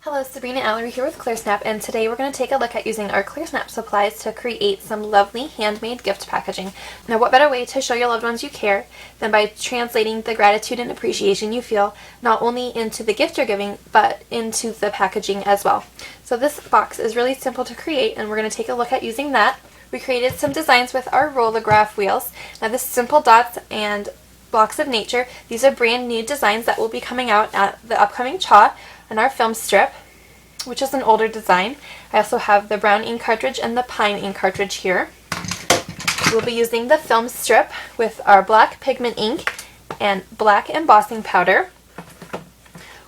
Hello, Sabrina Allery here with Clearsnap, and today we're going to take a look at using our Clearsnap supplies to create some lovely handmade gift packaging. Now, what better way to show your loved ones you care than by translating the gratitude and appreciation you feel not only into the gift you're giving, but into the packaging as well. So this box is really simple to create, and we're going to take a look at using that. We created some designs with our Rollagraph wheels. Now, this simple dots and blocks of nature, these are brand new designs that will be coming out at the upcoming CHA and our film strip, which is an older design. I also have the brown ink cartridge and the pine ink cartridge here. We'll be using the film strip with our black pigment ink and black embossing powder.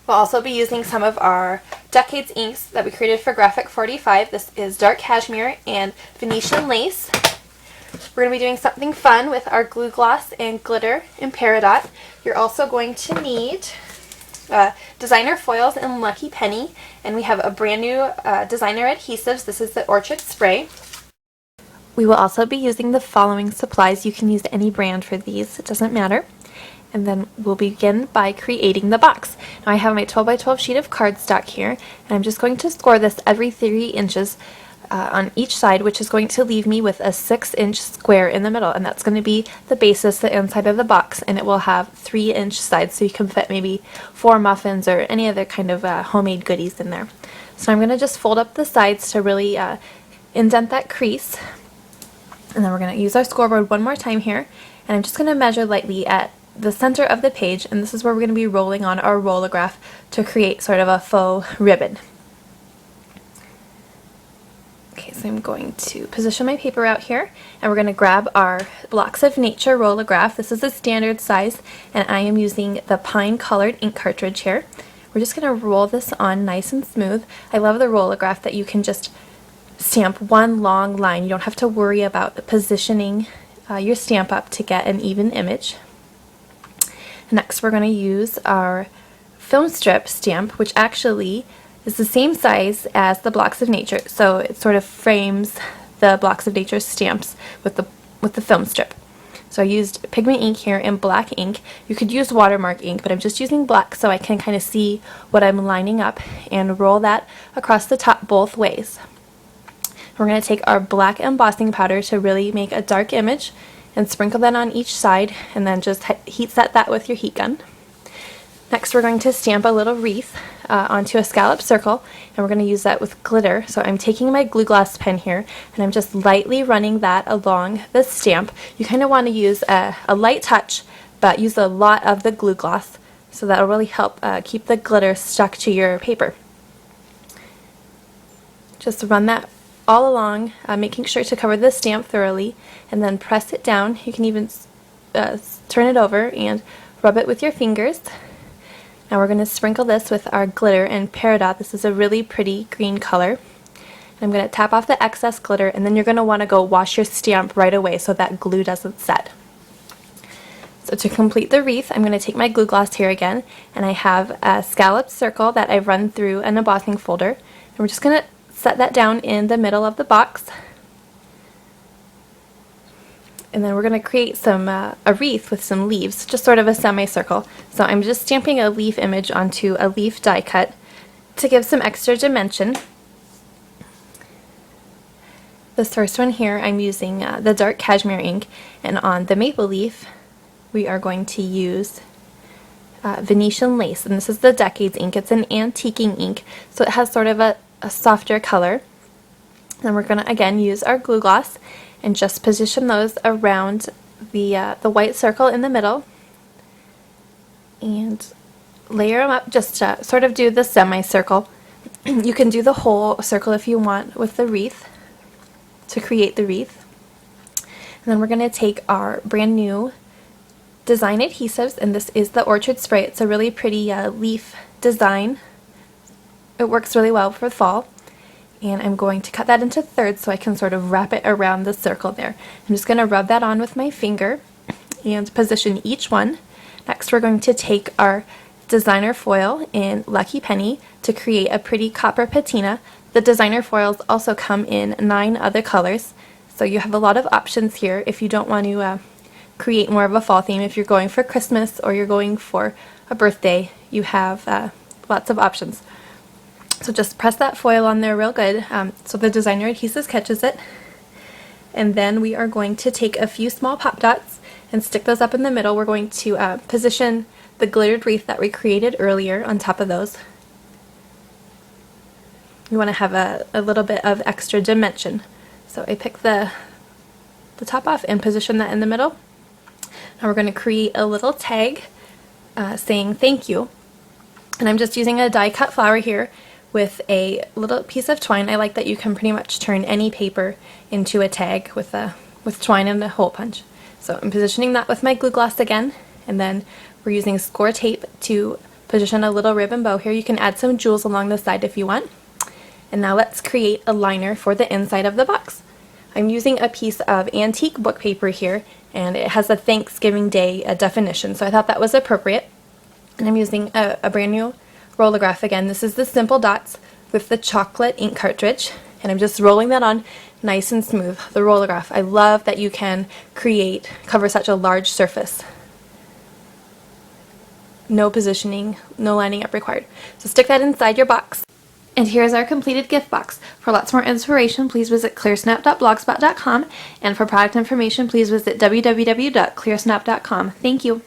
We'll also be using some of our Decades inks that we created for Graphic 45. This is dark cashmere and Venetian lace. We're going to be doing something fun with our glue gloss and glitter and Peridot. You're also going to need designer foils and Lucky Penny, and we have a brand new designer adhesives. This is the Orchid Spray. We will also be using the following supplies. You can use any brand for these, it doesn't matter. And then we'll begin by creating the box. Now I have my 12 by 12 sheet of cardstock here, and I'm just going to score this every 3 inches on each side, which is going to leave me with a 6-inch square in the middle, and that's going to be the basis, the inside of the box, and it will have 3-inch sides, so you can fit maybe 4 muffins or any other kind of homemade goodies in there. So I'm going to just fold up the sides to really indent that crease, and then we're going to use our scoreboard one more time here, and I'm just going to measure lightly at the center of the page, and this is where we're going to be rolling on our Rollagraph to create sort of a faux ribbon. Okay, so I'm going to position my paper out here, and we're going to grab our Blocks of Nature Rollagraph. This is a standard size, and I am using the pine colored ink cartridge here. We're just going to roll this on nice and smooth. I love the Rollagraph that you can just stamp one long line. You don't have to worry about positioning your stamp up to get an even image. Next, we're going to use our film strip stamp, which actually is the same size as the Blocks of Nature, so it sort of frames the Blocks of Nature stamps with the film strip. So I used pigment ink here and black ink. You could use watermark ink, but I'm just using black so I can kind of see what I'm lining up and roll that across the top both ways. We're going to take our black embossing powder to really make a dark image and sprinkle that on each side, and then just heat set that with your heat gun. Next, we're going to stamp a little wreath onto a scallop circle, and we're going to use that with glitter. So I'm taking my glue gloss pen here, and I'm just lightly running that along the stamp. You kind of want to use a light touch, but use a lot of the glue gloss, so that'll really help keep the glitter stuck to your paper. Just run that all along, making sure to cover the stamp thoroughly, and then press it down. You can even turn it over and rub it with your fingers. Now we're going to sprinkle this with our glitter and Peridot. This is a really pretty green color. I'm going to tap off the excess glitter, and then you're going to want to go wash your stamp right away so that glue doesn't set. So to complete the wreath, I'm going to take my glue gloss here again, and I have a scalloped circle that I've run through an embossing folder, and we're just going to set that down in the middle of the box. And then we're going to create some a wreath with some leaves, just sort of a semicircle. So I'm just stamping a leaf image onto a leaf die cut to give some extra dimension. This first one here, I'm using the dark cashmere ink, and on the maple leaf we are going to use Venetian lace, and this is the Decades ink. It's an antiquing ink, so it has sort of a softer color. Then we're going to again use our glue gloss and just position those around the white circle in the middle and layer them up just to sort of do the semicircle. You can do the whole circle if you want with the wreath to create the wreath. And then we're going to take our brand new design adhesives, and this is the Orchid Spray. It's a really pretty leaf design. It works really well for fall. And I'm going to cut that into thirds so I can sort of wrap it around the circle there. I'm just going to rub that on with my finger and position each one. Next, we're going to take our designer foil in Lucky Penny to create a pretty copper patina. The designer foils also come in 9 other colors, so you have a lot of options here if you don't want to create more of a fall theme. If you're going for Christmas or you're going for a birthday, you have lots of options. So just press that foil on there real good so the designer adhesive catches it. And then we are going to take a few small pop dots and stick those up in the middle. We're going to position the glittered wreath that we created earlier on top of those. You want to have a little bit of extra dimension. So I pick the top off and position that in the middle. Now we're going to create a little tag saying thank you. And I'm just using a die cut flower here with a little piece of twine. I like that you can pretty much turn any paper into a tag with twine and a hole punch. So I'm positioning that with my glue gloss again, and then we're using score tape to position a little ribbon bow here. You can add some jewels along the side if you want. And now let's create a liner for the inside of the box. I'm using a piece of antique book paper here, and it has a Thanksgiving Day definition, so I thought that was appropriate. And I'm using a brand new Rollagraph again. This is the Simple Dots with the chocolate ink cartridge, and I'm just rolling that on nice and smooth. The Rollagraph, I love that you can cover such a large surface. No positioning, no lining up required. So stick that inside your box. And here's our completed gift box. For lots more inspiration, please visit clearsnap.blogspot.com, and for product information, please visit www.clearsnap.com. Thank you.